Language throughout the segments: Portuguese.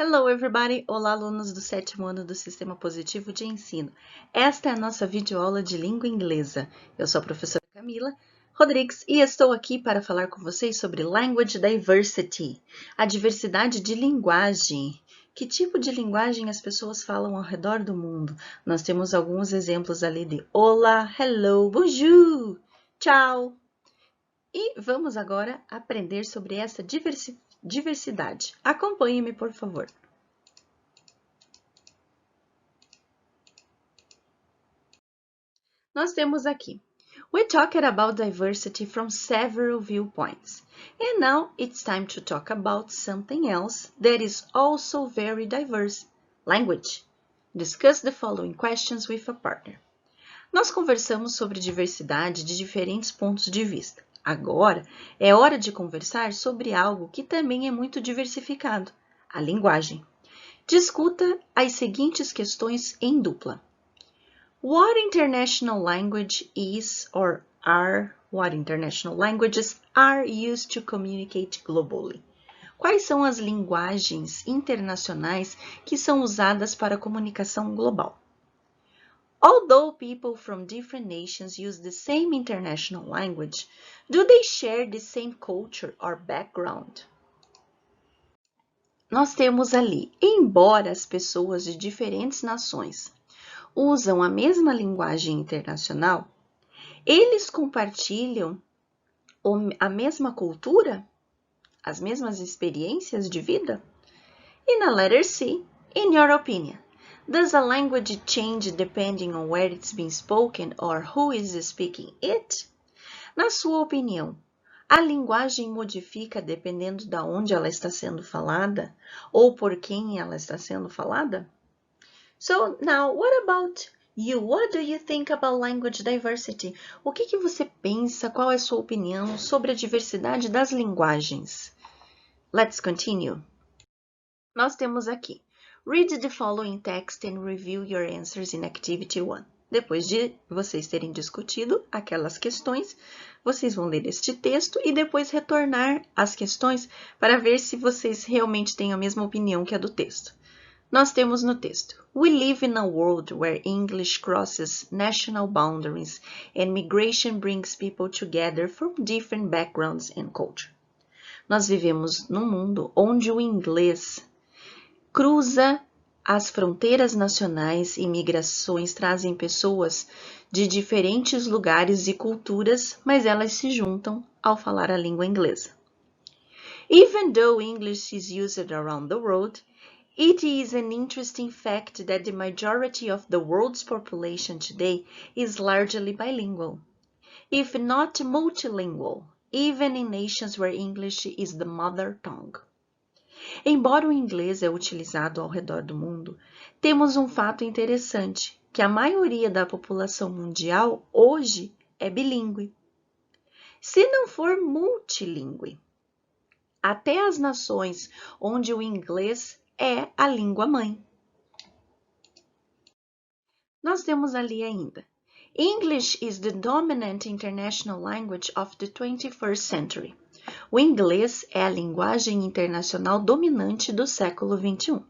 Hello everybody! Olá alunos do 7º ano do Sistema Positivo de Ensino. Esta é a nossa videoaula de língua inglesa. Eu sou a professora Camila Rodrigues e estou aqui para falar com vocês sobre Language Diversity, a diversidade de linguagem. Que tipo de linguagem as pessoas falam ao redor do mundo? Nós temos alguns exemplos ali de olá, hello, bonjour, tchau. E vamos agora aprender sobre essa diversidade. Acompanhe-me, por favor. Nós temos aqui, we talked about diversity from several viewpoints. And now it's time to talk about something else that is also very diverse, language. Discuss the following questions with a partner. Nós conversamos sobre diversidade de diferentes pontos de vista. Agora é hora de conversar sobre algo que também é muito diversificado, a linguagem. Discuta as seguintes questões em dupla. What international language is or are what international languages are used to communicate globally? Quais são as linguagens internacionais que são usadas para a comunicação global? Although people from different nations use the same international language, do they share the same culture or background? Nós temos ali, embora as pessoas de diferentes nações usam a mesma linguagem internacional, eles compartilham a mesma cultura, as mesmas experiências de vida? E na letter C, in your opinion, does a language change depending on where it's being spoken or who is speaking it? Na sua opinião, a linguagem modifica dependendo de onde ela está sendo falada ou por quem ela está sendo falada? So now, what about you? What do you think about language diversity? O que você pensa? Qual é a sua opinião sobre a diversidade das linguagens? Let's continue. Nós temos aqui, read the following text and review your answers in Activity 1. Depois de vocês terem discutido aquelas questões, vocês vão ler este texto e depois retornar as questões para ver se vocês realmente têm a mesma opinião que a do texto. Nós temos no texto, we live in a world where English crosses national boundaries and migration brings people together from different backgrounds and culture. Nós vivemos num mundo onde o inglês cruza as fronteiras nacionais e migrações trazem pessoas de diferentes lugares e culturas, mas elas se juntam ao falar a língua inglesa. Even though English is used around the world, it is an interesting fact that the majority of the world's population today is largely bilingual, if not multilingual, even in nations where English is the mother tongue. Embora o inglês é utilizado ao redor do mundo, temos um fato interessante, que a maioria da população mundial hoje é bilíngue. Se não for multilíngue, até as nações onde o inglês é a língua mãe. Nós temos ali ainda. English is the dominant international language of the 21st century. O inglês é a linguagem internacional dominante do século XXI.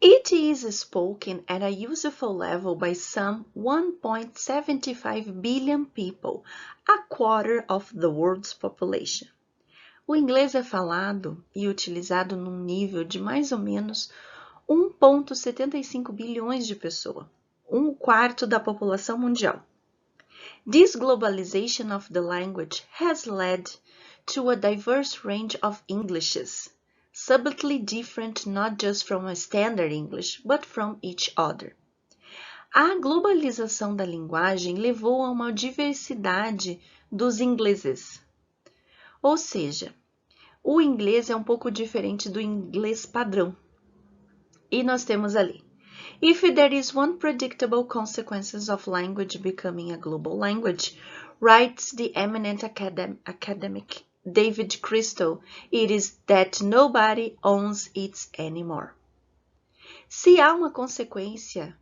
It is spoken at a useful level by some 1.75 billion people, a quarter of the world's population. O inglês é falado e utilizado num nível de mais ou menos 1,75 bilhões de pessoas, um quarto da população mundial. This globalization of the language has led to a diverse range of Englishes, subtly different not just from a standard English, but from each other. A globalização da linguagem levou a uma diversidade dos ingleses. Ou seja, o inglês é um pouco diferente do inglês padrão. E nós temos ali, if there is one predictable consequences of language becoming a global language, writes the eminent academic David Crystal, it is that nobody owns it anymore. Se há uma consequência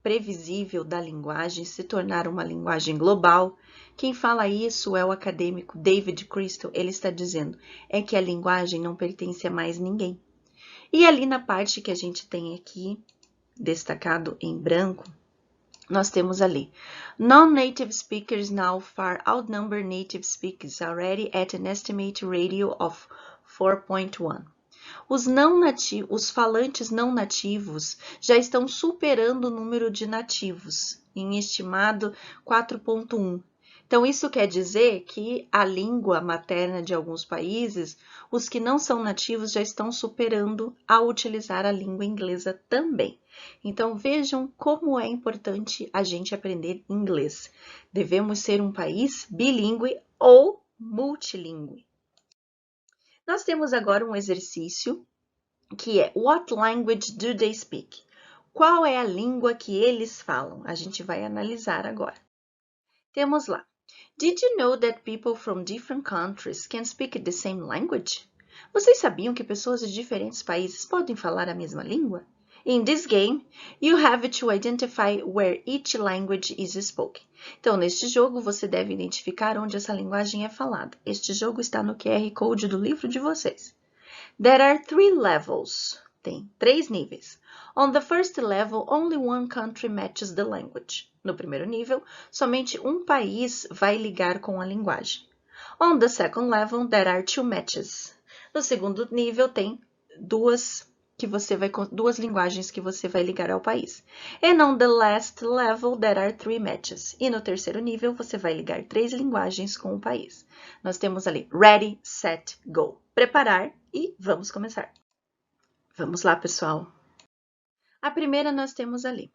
previsível da linguagem se tornar uma linguagem global, quem fala isso é o acadêmico David Crystal. Ele está dizendo é que a linguagem não pertence a mais ninguém. E ali na parte que a gente tem aqui, destacado em branco, nós temos ali, non-native speakers now far outnumber native speakers already at an estimated ratio of 4.1. Os falantes não nativos já estão superando o número de nativos, em estimado 4.1. Então, isso quer dizer que a língua materna de alguns países, os que não são nativos já estão superando ao utilizar a língua inglesa também. Então, vejam como é importante a gente aprender inglês. Devemos ser um país bilíngue ou multilíngue. Nós temos agora um exercício que é What language do they speak? Qual é a língua que eles falam? A gente vai analisar agora. Temos lá. Did you know that people from different countries can speak the same language? Vocês sabiam que pessoas de diferentes países podem falar a mesma língua? In this game, you have to identify where each language is spoken. Então, neste jogo, você deve identificar onde essa linguagem é falada. Este jogo está no QR Code do livro de vocês. There are 3 levels. Tem 3 níveis. On the first level, only one country matches the language. No primeiro nível, somente um país vai ligar com a linguagem. On the second level, there are 2 matches. No segundo nível, tem duas linguagens que você vai ligar ao país. And on the last level, there are 3 matches. E no terceiro nível, você vai ligar 3 linguagens com o país. Nós temos ali Ready, Set, Go. Preparar e vamos começar. Vamos lá, pessoal. A primeira nós temos ali.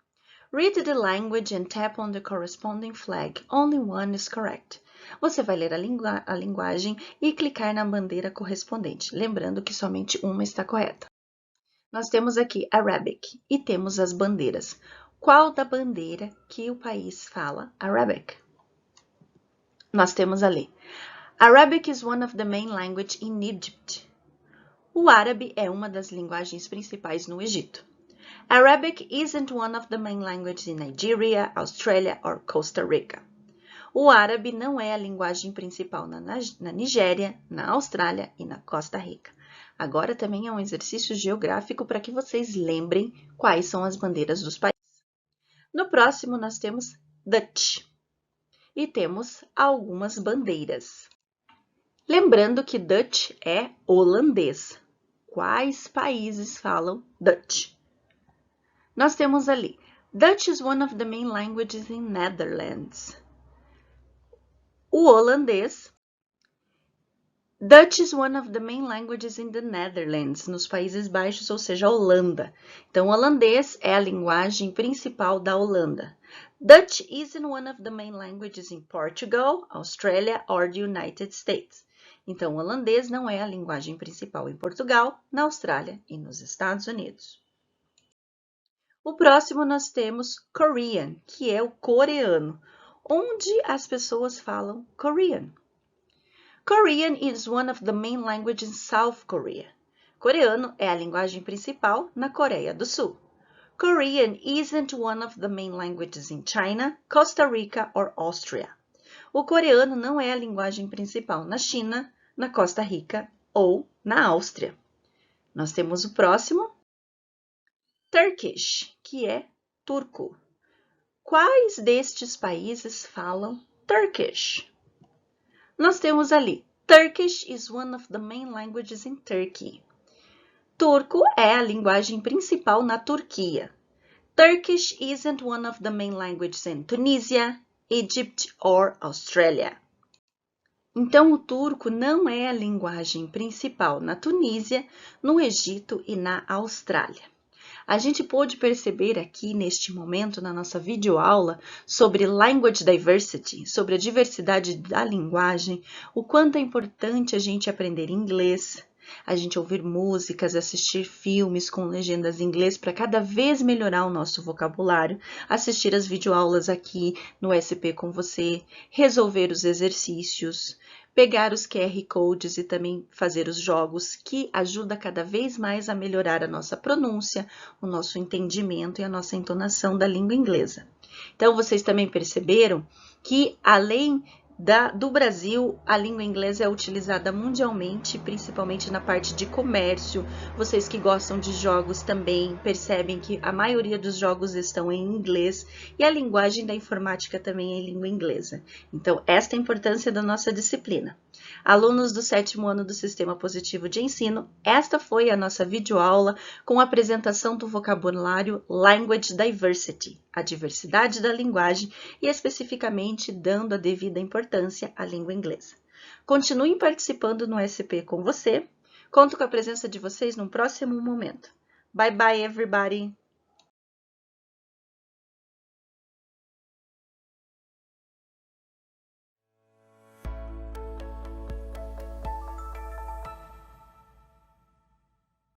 Read the language and tap on the corresponding flag. Only one is correct. Você vai ler a linguagem e clicar na bandeira correspondente, lembrando que somente uma está correta. Nós temos aqui Arabic e temos as bandeiras. Qual da bandeira que o país fala Arabic? Nós temos ali. Arabic is one of the main languages in Egypt. O árabe é uma das linguagens principais no Egito. Arabic isn't one of the main languages in Nigeria, Australia or Costa Rica. O árabe não é a linguagem principal na Nigéria, na Austrália e na Costa Rica. Agora também é um exercício geográfico para que vocês lembrem quais são as bandeiras dos países. No próximo, nós temos Dutch e temos algumas bandeiras. Lembrando que Dutch é holandês. Quais países falam Dutch? Nós temos ali, Dutch is one of the main languages in Netherlands. O holandês, Dutch is one of the main languages in the Netherlands, nos Países Baixos, ou seja, a Holanda. Então, o holandês é a linguagem principal da Holanda. Dutch isn't one of the main languages in Portugal, Australia or the United States. Então, o holandês não é a linguagem principal em Portugal, na Austrália e nos Estados Unidos. O próximo nós temos Korean, que é o coreano, onde as pessoas falam Korean. Korean is one of the main languages in South Korea. Coreano é a linguagem principal na Coreia do Sul. Korean isn't one of the main languages in China, Costa Rica or Austria. O coreano não é a linguagem principal na China, na Costa Rica ou na Áustria. Nós temos o próximo, Turkish, que é turco. Quais destes países falam Turkish? Nós temos ali, Turkish is one of the main languages in Turkey. Turco é a linguagem principal na Turquia. Turkish isn't one of the main languages in Tunisia, Egypt or Australia. Então, o turco não é a linguagem principal na Tunísia, no Egito e na Austrália. A gente pôde perceber aqui, neste momento, na nossa videoaula, sobre Language Diversity, sobre a diversidade da linguagem, o quanto é importante a gente aprender inglês, a gente ouvir músicas, assistir filmes com legendas em inglês para cada vez melhorar o nosso vocabulário, assistir as videoaulas aqui no SP com você, resolver os exercícios, pegar os QR Codes e também fazer os jogos, que ajuda cada vez mais a melhorar a nossa pronúncia, o nosso entendimento e a nossa entonação da língua inglesa. Então, vocês também perceberam que, além do Brasil, a língua inglesa é utilizada mundialmente, principalmente na parte de comércio. Vocês que gostam de jogos também percebem que a maioria dos jogos estão em inglês e a linguagem da informática também é em língua inglesa. Então, esta é a importância da nossa disciplina. Alunos do 7º ano do Sistema Positivo de Ensino, esta foi a nossa videoaula com a apresentação do vocabulário Language Diversity, a diversidade da linguagem e especificamente dando a devida importância à língua inglesa. Continuem participando no SP com você. Conto com a presença de vocês num próximo momento. Bye bye, everybody!